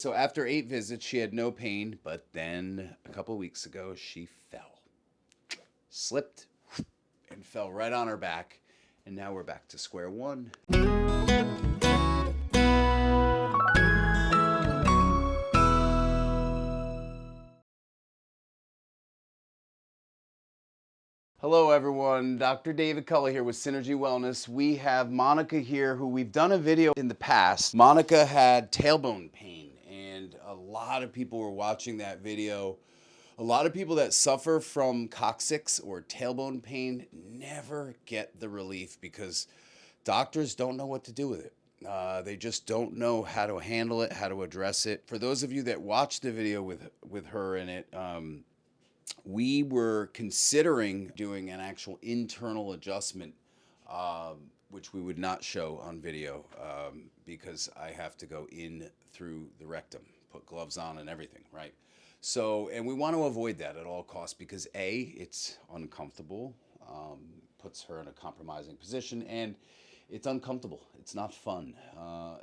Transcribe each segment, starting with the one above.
So after 8 visits, she had no pain, but then a couple weeks ago, she fell, slipped, and fell right on her back. And now we're back to square one. Hello everyone, Dr. David Kulla here with Synergy Wellness. We have Monica here who we've done a video in the past. Monica had tailbone pain and a lot of people were watching that video. A lot of people that suffer from coccyx or tailbone pain never get the relief because doctors don't know what to do with it. They just don't know how to handle it, how to address it. For those of you that watched the video with her in it, we were considering doing an actual internal adjustment, which we would not show on video because I have to go in through the rectum, put gloves on and everything, right? So, and we want to avoid that at all costs because A, it's uncomfortable, puts her in a compromising position, and it's uncomfortable. It's not fun.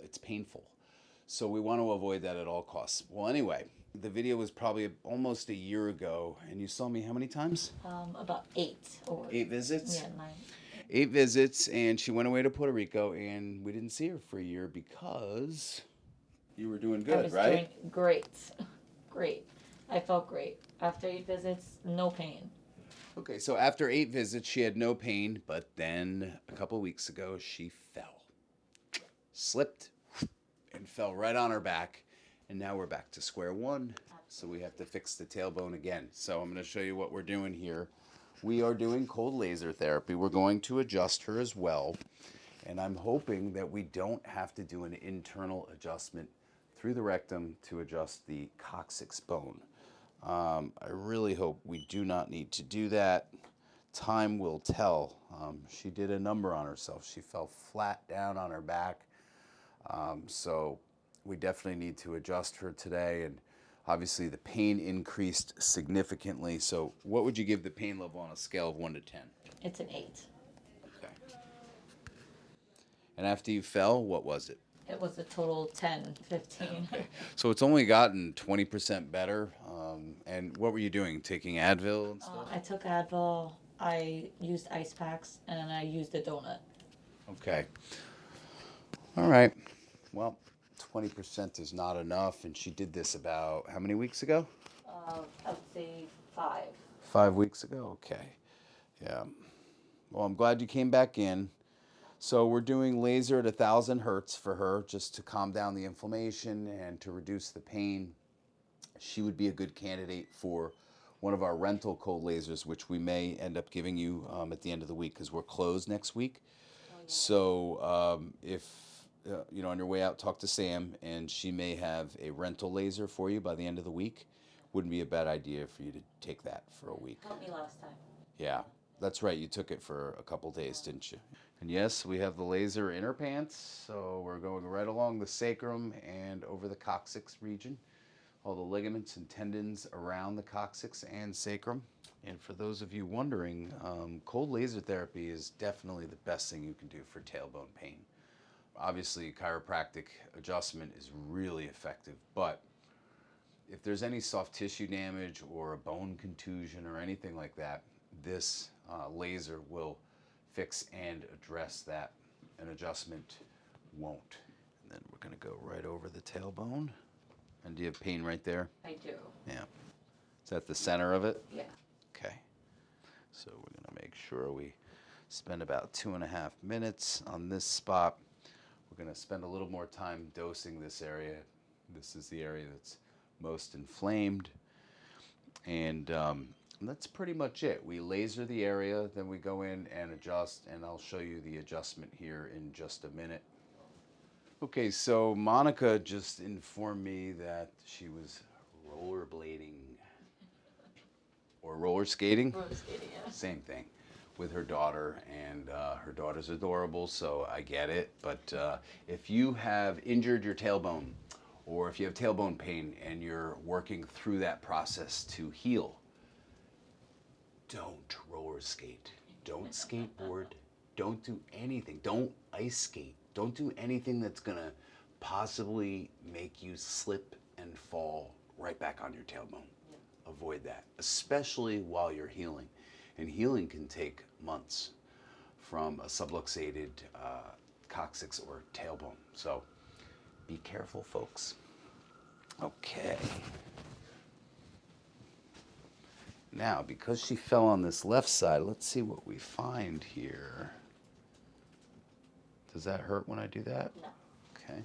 It's painful. So we want to avoid that at all costs. Well, anyway, the video was probably almost a year ago, and you saw me how many times? About 8 or 8 visits? Yeah, 9. 8 visits, and she went away to Puerto Rico, and we didn't see her for a year because you were doing good, I was right? doing great. Great. I felt great. After 8 visits, no pain. Okay, so after 8 visits, she had no pain, but then a couple weeks ago, she fell, slipped, and fell right on her back. And now we're back to square one. So we have to fix the tailbone again. So I'm going to show you what we're doing here. We are doing cold laser therapy. We're going to adjust her as well. And I'm hoping that we don't have to do an internal adjustment through the rectum to adjust the coccyx bone. I really hope we do not need to do that. Time will tell. She did a number on herself. She fell flat down on her back. So we definitely need to adjust her today, and obviously the pain increased significantly. So what would you give the pain level on a scale of 1 to 10? It's an 8. Okay. And after you fell, what was it? It was a total 10, 15. Okay. So it's only gotten 20% better. And what were you doing? Taking Advil and stuff? I took Advil, I used ice packs, and I used a donut. Okay. All right. Well, 20% is not enough, and she did this about how many weeks ago? I would say 5. 5 weeks ago? Okay. Yeah. Well, I'm glad you came back in. So we're doing laser at 1,000 hertz for her just to calm down the inflammation and to reduce the pain. She would be a good candidate for one of our rental cold lasers, which we may end up giving you at the end of the week because we're closed next week. Oh, yeah. So if on your way out, talk to Sam, and she may have a rental laser for you by the end of the week. Wouldn't be a bad idea for you to take that for a week. Helped me last time. Yeah, that's right. You took it for a couple days, didn't you? And yes, we have the laser in her pants, so we're going right along the sacrum and over the coccyx region, all the ligaments and tendons around the coccyx and sacrum. And for those of you wondering, cold laser therapy is definitely the best thing you can do for tailbone pain. Obviously, chiropractic adjustment is really effective, but if there's any soft tissue damage or a bone contusion or anything like that, this laser will fix and address that. An adjustment won't. And then we're going to go right over the tailbone. And do you have pain right there? I do. Yeah. Is that the center of it? Yeah. Okay. So we're going to make sure we spend about 2.5 minutes on this spot. We're going to spend a little more time dosing this area. This is the area that's most inflamed. And that's pretty much it. We laser the area, then we go in and adjust, and I'll show you the adjustment here in just a minute. Okay, so Monica just informed me that she was rollerblading or roller skating. Roller skating, yeah. Same thing. With her daughter, and her daughter's adorable, so I get it. But if you have injured your tailbone, or if you have tailbone pain and you're working through that process to heal, don't roller skate. Don't skateboard. Don't do anything. Don't ice skate. Don't do anything that's gonna possibly make you slip and fall right back on your tailbone. Avoid that, especially while you're healing. And healing can take months from a subluxated coccyx or tailbone. So be careful, folks. Okay. Now, because she fell on this left side, let's see what we find here. Does that hurt when I do that? No. Okay.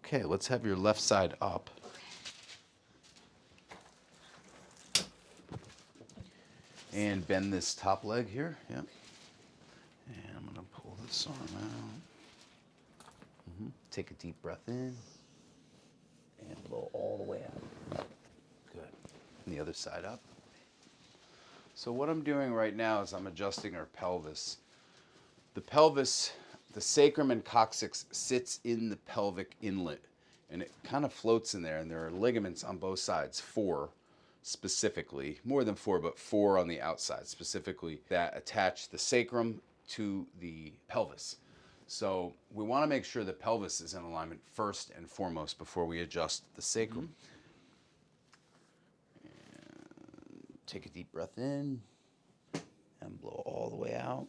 Okay, let's have your left side up. And bend this top leg here. Yep. And I'm going to pull this arm out. Take a deep breath in. And blow all the way out. Good. And the other side up. So what I'm doing right now is I'm adjusting her pelvis. The pelvis, the sacrum and coccyx sits in the pelvic inlet. And it kind of floats in there. And there are ligaments on both sides, 4 specifically, more than 4, but 4 on the outside specifically, that attach the sacrum to the pelvis. So we want to make sure the pelvis is in alignment first and foremost before we adjust the sacrum. And take a deep breath in and blow all the way out.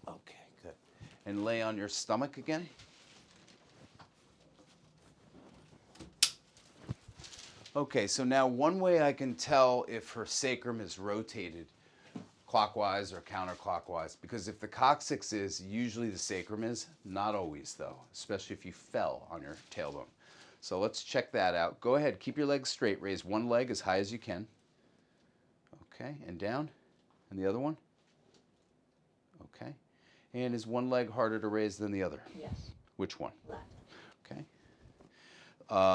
Okay, good. And lay on your stomach again. Okay, so now one way I can tell if her sacrum is rotated clockwise or counterclockwise, because if the coccyx is, usually the sacrum is, not always though, especially if you fell on your tailbone. So let's check that out. Go ahead, keep your legs straight, raise one leg as high as you can. Okay, and down, and the other one. Okay, and is one leg harder to raise than the other? Yes. Which one? Left. Okay.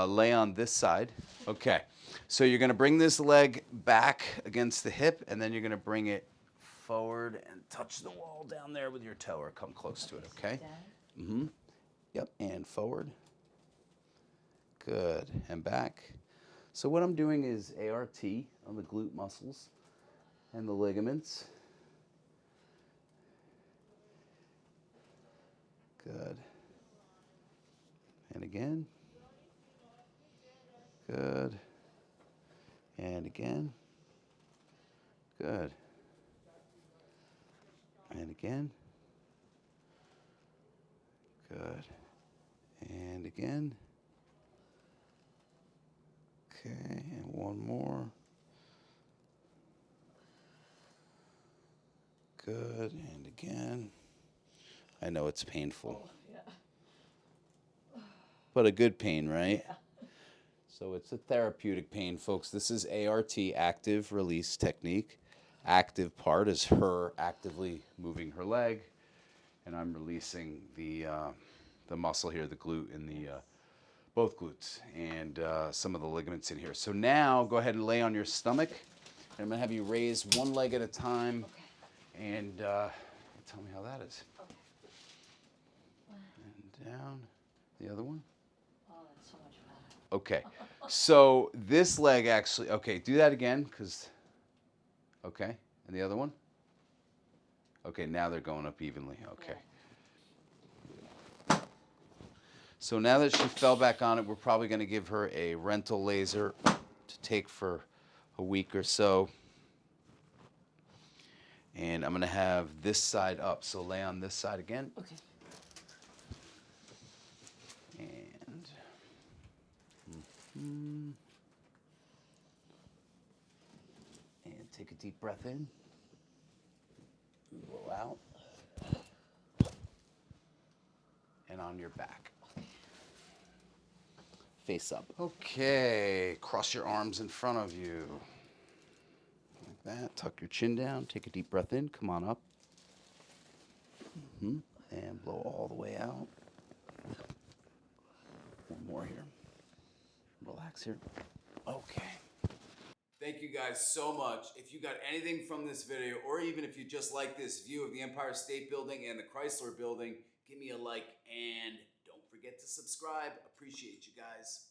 Lay on this side. Okay, so you're going to bring this leg back against the hip, and then you're going to bring it forward and touch the wall down there with your toe, or come close to it, okay? Yep, and forward. Good, and back. So what I'm doing is ART on the glute muscles and the ligaments. Good. And again. Good. And again. Good. And again. Good. And again. Okay, and one more. Good, and again. I know it's painful. But a good pain, right? Yeah. So it's a therapeutic pain, folks. This is ART, active release technique. Active part is her actively moving her leg, and I'm releasing the muscle here, the glute and the both glutes and some of the ligaments in here. So now go ahead and lay on your stomach. And I'm gonna have you raise one leg at a time, and tell me how that is. Okay. And down, the other one. Oh, that's so much better. Okay, so this leg actually, okay, do that again, because, okay, and the other one? Okay, now they're going up evenly, okay. So now that she fell back on it, we're probably going to give her a rental laser to take for a week or so. And I'm going to have this side up, so lay on this side again. Okay. And take a deep breath in. Blow out. And on your back. Face up. Okay, cross your arms in front of you. Like that. Tuck your chin down. Take a deep breath in. Come on up. And blow all the way out. One more here. Relax here. Okay. Thank you guys so much. If you got anything from this video, or even if you just like this view of the Empire State Building and the Chrysler Building, give me a like and don't forget to subscribe. Appreciate you guys.